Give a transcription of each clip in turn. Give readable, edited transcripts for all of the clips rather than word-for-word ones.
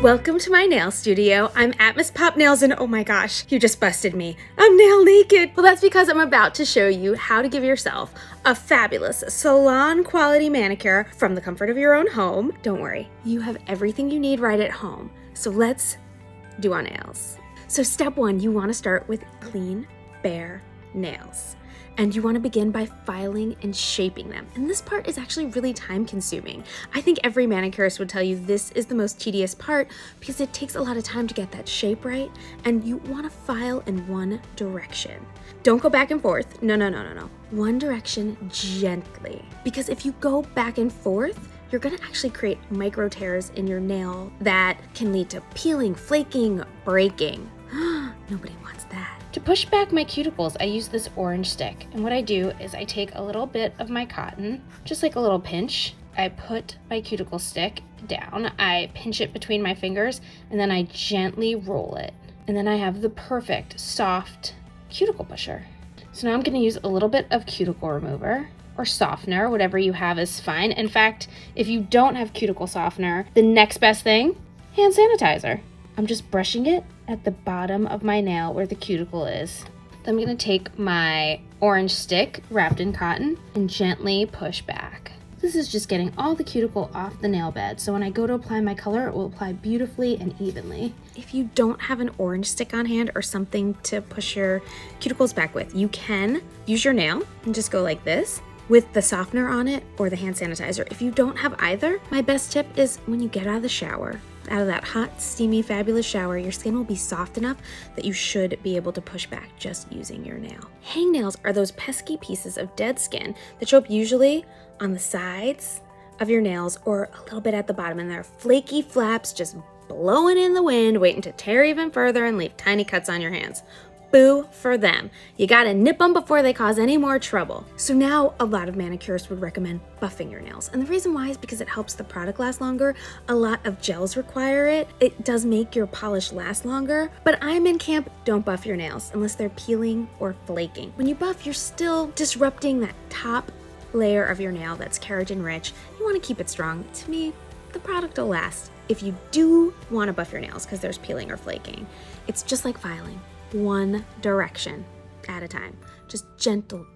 Welcome to my nail studio. I'm at Miss Pop Nails and oh my gosh, you just busted me. I'm nail naked. Well, that's because I'm about to show you how to give yourself a fabulous salon quality manicure from the comfort of your own home. Don't worry, you have everything you need right at home. So let's do our nails. So step one, you want to start with clean, bare nails. And you want to begin by filing and shaping them. And this part is actually really time consuming. I think every manicurist would tell you this is the most tedious part because it takes a lot of time to get that shape right. And you want to file in one direction. Don't go back and forth. No. One direction gently. Because if you go back and forth, you're gonna actually create micro tears in your nail that can lead to peeling, flaking, breaking. Nobody wants that. To push back my cuticles, I use this orange stick. And what I do is I take a little bit of my cotton, just like a little pinch. I put my cuticle stick down, I pinch it between my fingers, and then I gently roll it. And then I have the perfect, soft cuticle pusher. So now I'm gonna use a little bit of cuticle remover or softener, whatever you have is fine. In fact, if you don't have cuticle softener, the next best thing, hand sanitizer. I'm just brushing it at the bottom of my nail where the cuticle is. Then I'm gonna take my orange stick wrapped in cotton and gently push back. This is just getting all the cuticle off the nail bed, so when I go to apply my color, it will apply beautifully and evenly. If you don't have an orange stick on hand or something to push your cuticles back with, you can use your nail and just go like this with the softener on it or the hand sanitizer. If you don't have either, my best tip is when you get out of the shower, out of that hot, steamy, fabulous shower, your skin will be soft enough that you should be able to push back just using your nail. Hangnails are those pesky pieces of dead skin that show up usually on the sides of your nails or a little bit at the bottom, and they're flaky flaps just blowing in the wind, waiting to tear even further and leave tiny cuts on your hands. Boo for them. You gotta nip them before they cause any more trouble. So now a lot of manicurists would recommend buffing your nails. And the reason why is because it helps the product last longer. A lot of gels require it. It does make your polish last longer, but I'm in camp, don't buff your nails unless they're peeling or flaking. When you buff, you're still disrupting that top layer of your nail that's keratin rich. You wanna keep it strong. To me, the product will last. If you do wanna buff your nails because there's peeling or flaking, it's just like filing. One direction at a time. Just gentle.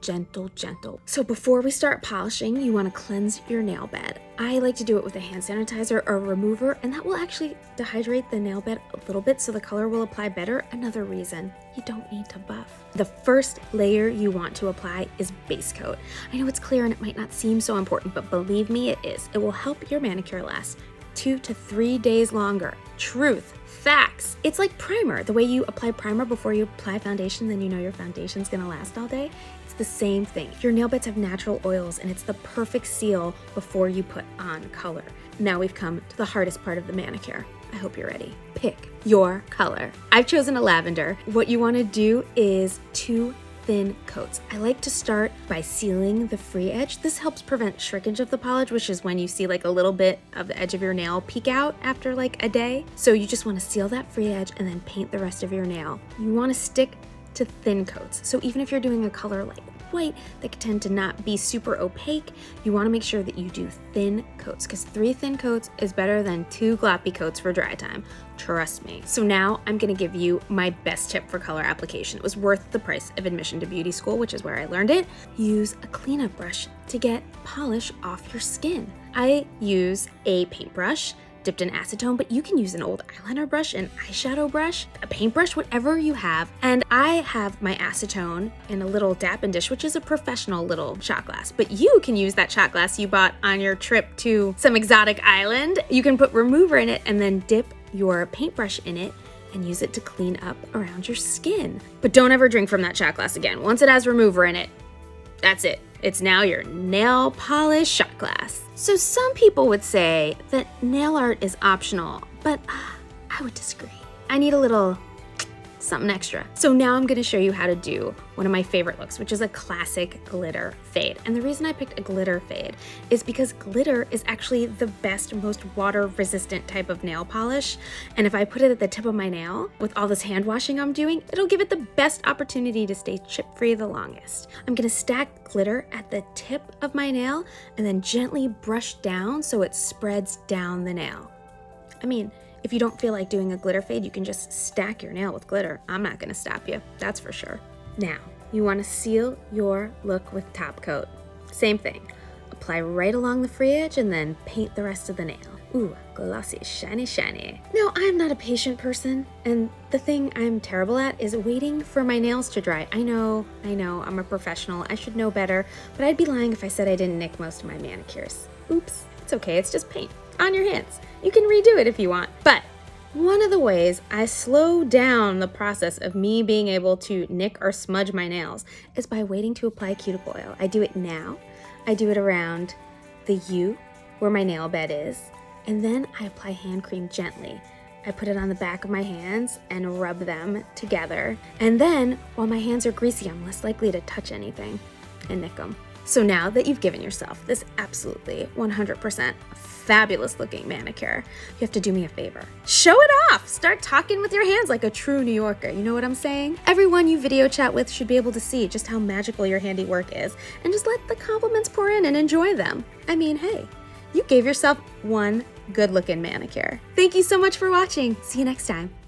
So before we start polishing, you want to cleanse your nail bed. I like to do it with a hand sanitizer or remover, and that will actually dehydrate the nail bed a little bit so the color will apply better. Another reason you don't need to buff. The first layer you want to apply is base coat. I know it's clear and it might not seem so important, but believe me, it is. It will help your manicure last 2 to 3 days longer. Truth. Facts. It's like primer. The way you apply primer before you apply foundation, then you know your foundation's gonna last all day. It's the same thing. Your nail beds have natural oils and it's the perfect seal before you put on color. Now we've come to the hardest part of the manicure. I hope you're ready. Pick your color. I've chosen a lavender. What you wanna do is 2 thin coats. I like to start by sealing the free edge. This helps prevent shrinkage of the polish, which is when you see like a little bit of the edge of your nail peek out after like a day. So you just want to seal that free edge and then paint the rest of your nail. You want to stick to thin coats. So even if you're doing a color like white that can tend to not be super opaque, you want to make sure that you do thin coats because 3 thin coats is better than 2 gloppy coats for dry time. Trust me. So now I'm going to give you my best tip for color application. It was worth the price of admission to beauty school, which is where I learned it. Use a cleanup brush to get polish off your skin. I use a paintbrush dipped in acetone, but you can use an old eyeliner brush, an eyeshadow brush, a paintbrush, whatever you have. And I have my acetone in a little Dappin dish, which is a professional little shot glass, but you can use that shot glass you bought on your trip to some exotic island. You can put remover in it and then dip your paintbrush in it and use it to clean up around your skin. But don't ever drink from that shot glass again. Once it has remover in it, that's it. It's now your nail polish shot glass. So some people would say that nail art is optional, but I would disagree. I need a little something extra. So now I'm gonna show you how to do one of my favorite looks, which is a classic glitter fade. And the reason I picked a glitter fade is because glitter is actually the best, most water resistant type of nail polish. And if I put it at the tip of my nail with all this hand washing I'm doing, it'll give it the best opportunity to stay chip free the longest. I'm gonna stack glitter at the tip of my nail and then gently brush down so it spreads down the nail. I mean, If you don't feel like doing a glitter fade, you can just stack your nail with glitter. I'm not gonna stop you, that's for sure. Now, you wanna seal your look with top coat. Same thing. Apply right along the free edge and then paint the rest of the nail. Ooh, glossy, shiny, shiny. Now, I'm not a patient person, and the thing I'm terrible at is waiting for my nails to dry. I know, I'm a professional, I should know better, but I'd be lying if I said I didn't nick most of my manicures. Oops, it's okay, it's just paint on your hands. You can redo it if you want. But one of the ways I slow down the process of me being able to nick or smudge my nails is by waiting to apply cuticle oil. I do it now. I do it around the U where my nail bed is, and then I apply hand cream gently. I put it on the back of my hands and rub them together. And then, while my hands are greasy, I'm less likely to touch anything and nick them. So now that you've given yourself this absolutely 100% fabulous looking manicure, you have to do me a favor. Show it off! Start talking with your hands like a true New Yorker, you know what I'm saying? Everyone you video chat with should be able to see just how magical your handiwork is, and just let the compliments pour in and enjoy them. I mean, hey, you gave yourself one good looking manicure. Thank you so much for watching. See you next time.